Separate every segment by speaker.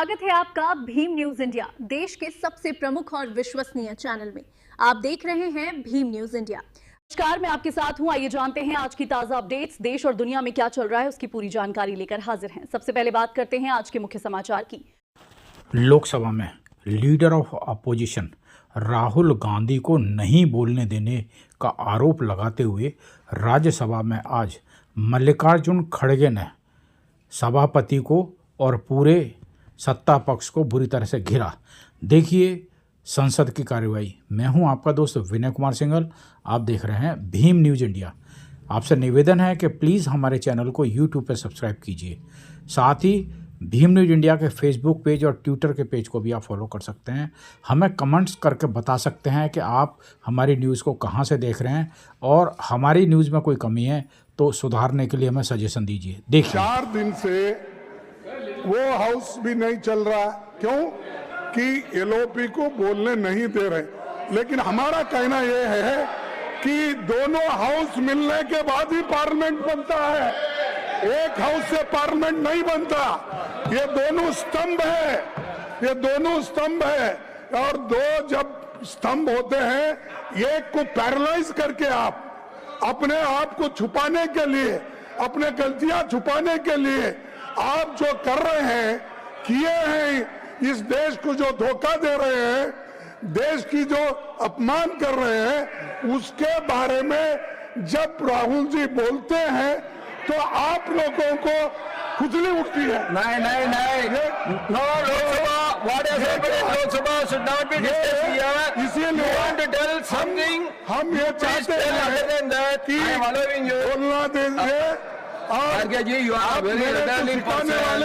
Speaker 1: स्वागत है आपका भीम न्यूज इंडिया, देश के सबसे प्रमुख और विश्वसनीय चैनल में। आप देख रहे हैं भीम न्यूज इंडिया। नमस्कार, मैं आपके साथ हूं। आइए जानते हैं आज की ताजा अपडेट्स। देश और दुनिया में क्या चल रहा है उसकी पूरी जानकारी लेकर हाजिर हैं। सबसे पहले बात करते हैं आज के मुख्य समाचार की।
Speaker 2: लोकसभा में leader of opposition Rahul Gandhi को नहीं बोलने देने का आरोप लगाते हुए राज्यसभा में आज मल्लिकार्जुन खड़गे ने सभापति को और पूरे सत्ता पक्ष को बुरी तरह से घिरा। देखिए संसद की कार्यवाही। मैं हूं आपका दोस्त विनय कुमार सिंघल। आप देख रहे हैं भीम न्यूज इंडिया। आपसे निवेदन है कि प्लीज़ हमारे चैनल को यूट्यूब पर सब्सक्राइब कीजिए। साथ ही भीम न्यूज इंडिया के फेसबुक पेज और ट्विटर के पेज को भी आप फॉलो कर सकते हैं। हमें कमेंट्स करके बता सकते हैं कि आप हमारी न्यूज़ को कहां से देख रहे हैं और हमारी न्यूज़ में कोई कमी है तो सुधारने के लिए हमें सजेशन दीजिए। देखिए
Speaker 3: 4 दिन से वो हाउस भी नहीं चल रहा। क्यों? कि एलओपी को बोलने नहीं दे रहे। लेकिन हमारा कहना यह है कि दोनों हाउस मिलने के बाद ही पार्लियामेंट बनता है। एक हाउस से पार्लियामेंट नहीं बनता। ये दोनों स्तंभ है, ये दोनों स्तंभ है। और दो जब स्तंभ होते हैं, एक को पैरालाइज करके आप अपने आप को छुपाने के लिए, अपने गलतियां छुपाने के लिए आप जो कर रहे हैं, किए हैं, इस देश को जो धोखा दे रहे हैं, देश की जो अपमान कर रहे हैं, उसके बारे में जब राहुल जी बोलते हैं तो आप लोगों को खुजली उठती है।
Speaker 4: नहीं नहीं नहीं, no Lok Sabha, what has happened in Lok Sabha should not be discussed here.
Speaker 3: इसीलिए
Speaker 4: वांट टू टेल समथिंग,
Speaker 3: हम ये चाहते हैं कि बोलना दीजिए।
Speaker 4: RK ji, you are very returning person.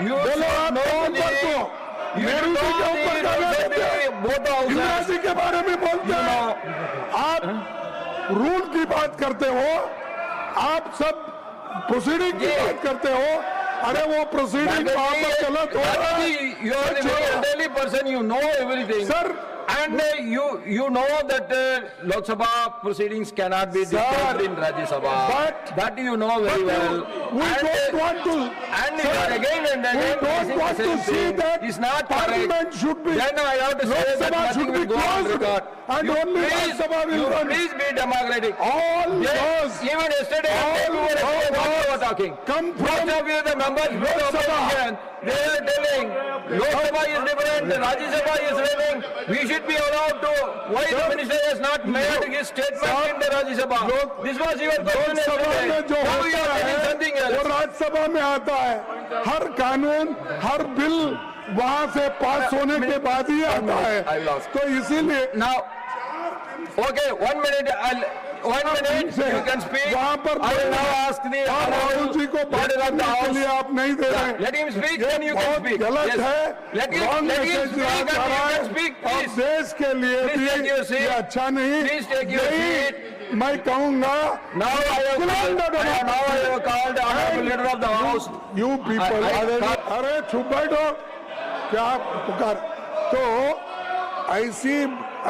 Speaker 3: You बोलो आप कौन को मेरू जी के ऊपर गाली के बारे में बोलते हैं। आप रूल की बात करते हो, आप सब प्रोसीडिंग की बात करते हो। अरे वो प्रोसीडिंग वहां पर गलत हो रहा है।
Speaker 4: You are a very elderly person, you know everything
Speaker 3: sir.
Speaker 4: And you know that Lok Sabha proceedings cannot be discussed in Rajya Sabha.
Speaker 3: But
Speaker 4: that you know very well.
Speaker 3: We don't want to.
Speaker 4: And again and again,
Speaker 3: we don't want to see that
Speaker 4: it's not
Speaker 3: Parliament should be.
Speaker 4: Then I have to say that nothing will go on record.
Speaker 3: And only Lok Sabha will run.
Speaker 4: Please be democratic.
Speaker 3: All those.
Speaker 4: Even yesterday, you were talking.
Speaker 3: Come from.
Speaker 4: Most of you, the members of the opposition, they are telling Lok Sabha is different, Rajya Sabha is different. We should be allowed to. Why the minister has not made his statement in the Rajya Sabha? This was your question yesterday. Now you are telling something else.
Speaker 3: वो राज्यसभा में आता है। हर कानून, हर bill वहाँ से पास होने के बाद ही आता है। तो इसीलिए
Speaker 4: now, okay, 1 minute. One minute, you can speak.
Speaker 3: वहाँ पर
Speaker 4: I will now ask the
Speaker 3: Rahul ji को बात करने के लिए आप नहीं दे रहे हैं।
Speaker 4: Let him speak, then you can speak.
Speaker 3: गलत है।
Speaker 4: Let him speak, and you can speak,
Speaker 3: और
Speaker 4: please.
Speaker 3: देश के लिए भी ये अच्छा नहीं।
Speaker 4: Please take your seat.
Speaker 3: मैं कहूँगा
Speaker 4: Now I have called the honorable leader of the house.
Speaker 3: You people, अरे चुप बैठो, क्या पुकार। तो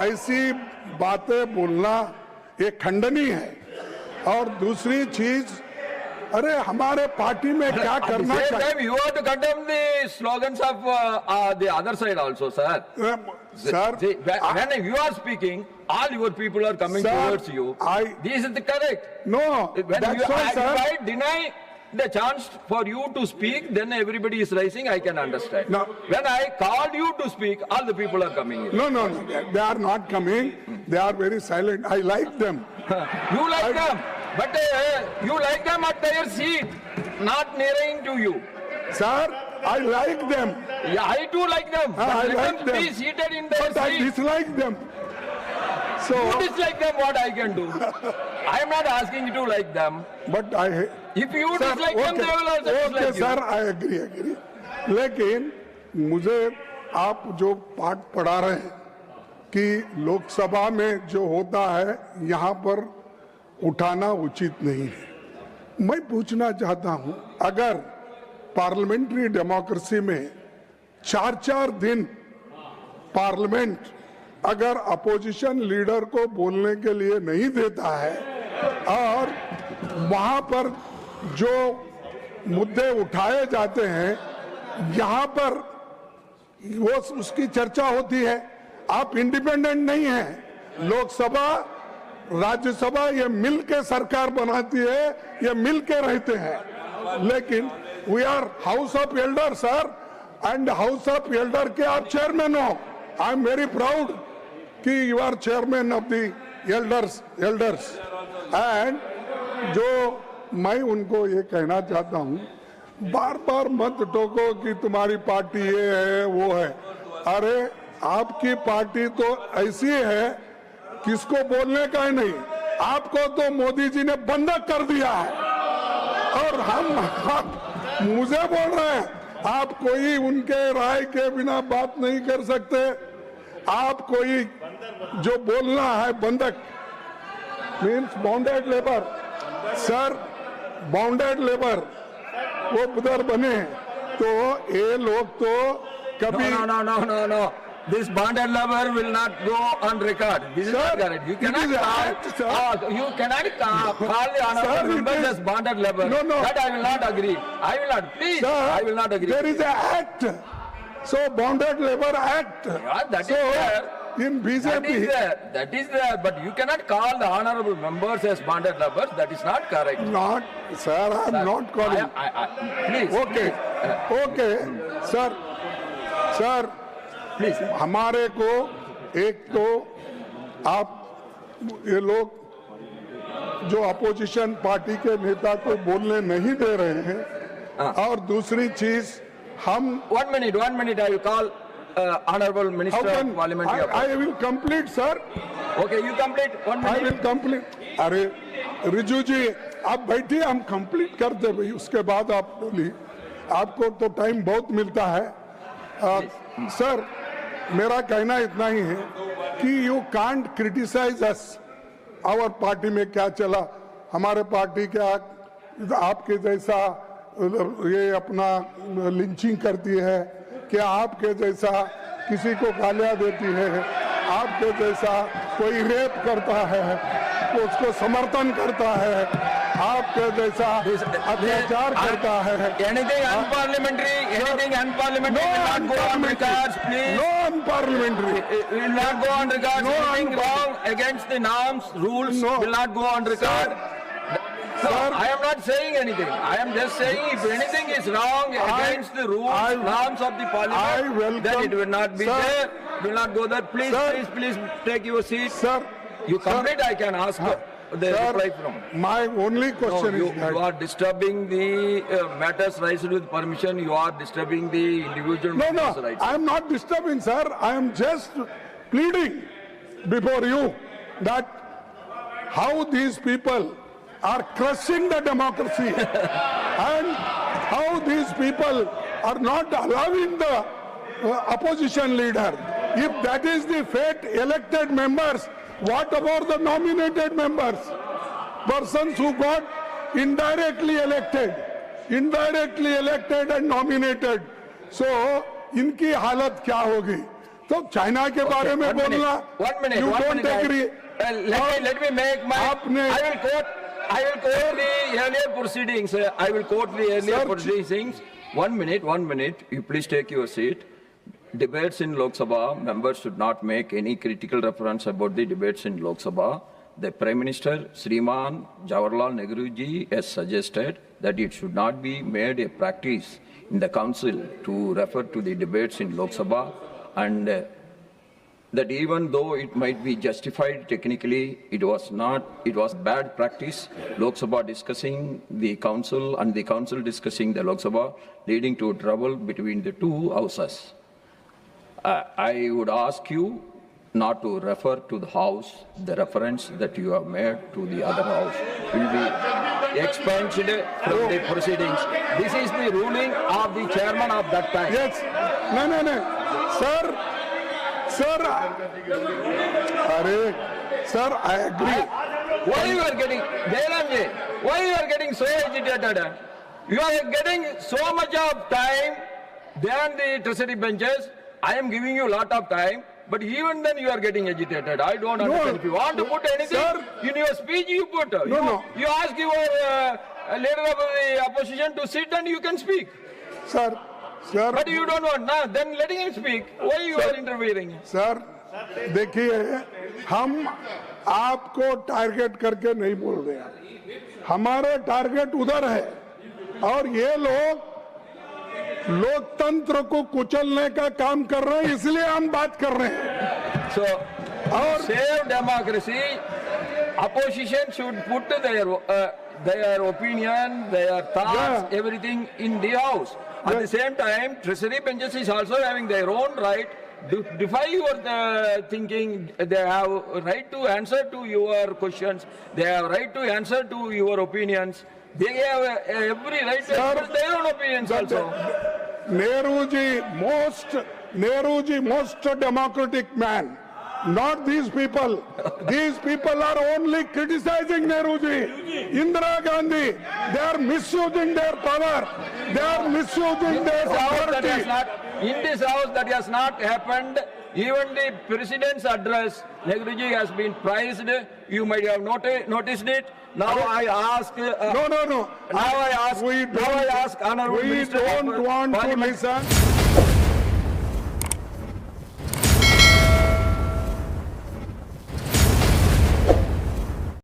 Speaker 3: ऐसी बातें बोलना ये खंडनीय है। और दूसरी चीज, अरे हमारे पार्टी में क्या करना चाहिए।
Speaker 4: You have to condemn the slogans of the other side also, sir.
Speaker 3: Sir,
Speaker 4: when you are speaking, all your people are coming towards you. This is the correct.
Speaker 3: No, that's why, sir.
Speaker 4: If I deny the chance for you to speak, then everybody is rising. I can understand.
Speaker 3: No.
Speaker 4: When I called you to speak, all the people are coming in.
Speaker 3: No, they are not coming. They are very silent. I like them.
Speaker 4: You like them, but you like them at their seat, not nearing to you.
Speaker 3: Sir, I like them.
Speaker 4: Yeah, I too like them.
Speaker 3: I
Speaker 4: Let
Speaker 3: like
Speaker 4: them be
Speaker 3: them.
Speaker 4: seated in their
Speaker 3: But I
Speaker 4: seat.
Speaker 3: dislike them. So,
Speaker 4: You dislike them, what I can do? I am not asking you to like them.
Speaker 3: but I.
Speaker 4: If you
Speaker 3: Sir,
Speaker 4: dislike them, they will also
Speaker 3: okay,
Speaker 4: dislike you.
Speaker 3: sir, I agree. लेकिन मुझे आप जो पाठ पढ़ा रहे हैं कि लोकसभा में जो होता है यहाँ पर उठाना उचित नहीं है। मैं पूछना चाहता हूँ, अगर पार्लियामेंट्री डेमोक्रेसी में 4-4 दिन पार्लियामेंट अगर अपोजिशन लीडर को बोलने के लिए नहीं देता है और वहाँ पर जो मुद्दे उठाए जाते हैं, यहाँ पर वो उसकी चर्चा होती है। आप इंडिपेंडेंट नहीं हैं। लोकसभा राज्यसभा ये मिल के सरकार बनाती है, ये मिल के रहते हैं। लेकिन we are house of elder sir, and house of elder के आप चेयरमैन हो। आई एम वेरी प्राउड कि you are chairman of the elders. And जो मैं उनको ये कहना चाहता हूँ, बार बार मत टोको कि तुम्हारी पार्टी ये है वो है। अरे आपकी पार्टी तो ऐसी है किसको बोलने का ही नहीं। आपको तो मोदी जी ने बंधक कर दिया है और हम मुझे बोल रहे हैं। आप कोई उनके राय के बिना बात नहीं कर सकते। आप कोई जो बोलना है बंधक means bounded labour. Sir bounded labour वो उधर बने तो ये लोग तो कभी
Speaker 4: No. This bonded labor will not go on record. This is not correct. You cannot call the honorable members as bonded labor.
Speaker 3: No.
Speaker 4: That I will not agree. I will not. Please,
Speaker 3: Sir,
Speaker 4: I will not agree.
Speaker 3: There is an act. So Bounded Labor Act.
Speaker 4: Yeah, that
Speaker 3: so
Speaker 4: is there.
Speaker 3: In BJP.
Speaker 4: That is there. But you cannot call the honorable members as bonded laborers. That is not correct.
Speaker 3: Not, sir, I am not calling.
Speaker 4: Please.
Speaker 3: Okay, sir.
Speaker 4: Please.
Speaker 3: हमारे को एक तो आप ये लोग जो opposition party के नेता को बोलने नहीं दे रहे हैं और दूसरी चीज हम
Speaker 4: 1 minute, I will call Honorable Minister of Parliamentary Affairs.
Speaker 3: I will complete, sir.
Speaker 4: Okay, you complete 1 minute.
Speaker 3: I will complete. अरे रिजू जी आप बैठिए, हम कंप्लीट कर दे भाई, उसके बाद आप बोलिए। आपको तो टाइम बहुत मिलता है। सर मेरा कहना इतना ही है कि you can't criticise us. Our party में क्या चला, हमारे पार्टी क्या आपके जैसा ये अपना लिंचिंग करती है, क्या आपके जैसा किसी को गालियां देती है, आपके जैसा कोई रेप करता है तो उसको समर्थन करता है, आपके जैसा अत्याचार करता है।
Speaker 4: Anything unparliamentary will not go on records, please.
Speaker 3: No unparliamentary.
Speaker 4: Will not go on records.
Speaker 3: No
Speaker 4: Anything wrong against the norms, rules will not go on record.
Speaker 3: Sir,
Speaker 4: I am not saying anything. I am just saying if anything is wrong against the rules, norms of the parliament, then it will not be there. Will not go there. Please take your seat.
Speaker 3: Sir,
Speaker 4: you complete. I can ask the reply from.
Speaker 3: My only question is
Speaker 4: you are disturbing the matters raised with permission. You are disturbing the individual matters rights.
Speaker 3: I am not disturbing, sir. I am just pleading before you that how these people are crushing the democracy and how these people are not allowing the opposition leader. If that is the fate, elected members, what about the nominated members? Persons who got indirectly elected and nominated. So, इनकी हालत क्या होगी? तो China के बारे में बोलना, you don't agree.
Speaker 4: Let me make my. I will quote the earlier proceedings. I will quote the earlier proceedings. 1 minute. You please take your seat. Debates in Lok Sabha, members should not make any critical reference about the debates in Lok Sabha. The Prime Minister, Sriman Jawaharlal Nehru ji, has suggested that it should not be made a practice in the council to refer to the debates in Lok Sabha, and that even though it might be justified technically, it was bad practice. Lok Sabha discussing the council and the council discussing the Lok Sabha, leading to trouble between the two houses. I would ask you not to refer to the house. The reference that you have made to the other house will be expunged from the proceedings. This is the ruling of the chairman of that time.
Speaker 3: Yes. No. Sir, I agree.
Speaker 4: Why you are getting, Jairamji, why you are getting so agitated? You are getting so much of time than the treasury benches. I am giving you a lot of time, but even then you are getting agitated. I don't understand. If you want to put anything in your speech, you put. You ask your leader of the opposition to sit and you can speak.
Speaker 3: Sir, Sir-
Speaker 4: But you don't want now. Then letting him speak. Why you are interfering?
Speaker 3: Sir देखिए, हम आपको target करके नहीं बोल रहे हैं, हमारा target उधर है और ये लोग लोकतंत्र को कुचलने का काम कर रहे हैं, इसलिए हम बात कर रहे हैं।
Speaker 4: So,
Speaker 3: और
Speaker 4: save democracy. Opposition should put their opinion, their thoughts,
Speaker 3: Yeah.
Speaker 4: everything in the house. At the same time, Treasury benches is also having their own right to defy your thinking. They have a right to answer to your questions. They have right to answer to your opinions. They have every right to
Speaker 3: Sir,
Speaker 4: express their own opinions also.
Speaker 3: Nehru ji, most democratic man. Not these people. These people are only criticizing Nehru ji. Indira Gandhi, they are misusing their power. They are misusing their authority.
Speaker 4: In this house, that has not happened. Even the president's address, Nehruji has been praised. You might have noticed it. Now I ask.
Speaker 3: No.
Speaker 4: Now I ask.
Speaker 3: We
Speaker 4: Now I ask Honorable
Speaker 3: we
Speaker 4: Minister of
Speaker 3: don't want to
Speaker 4: Parliament.
Speaker 3: listen.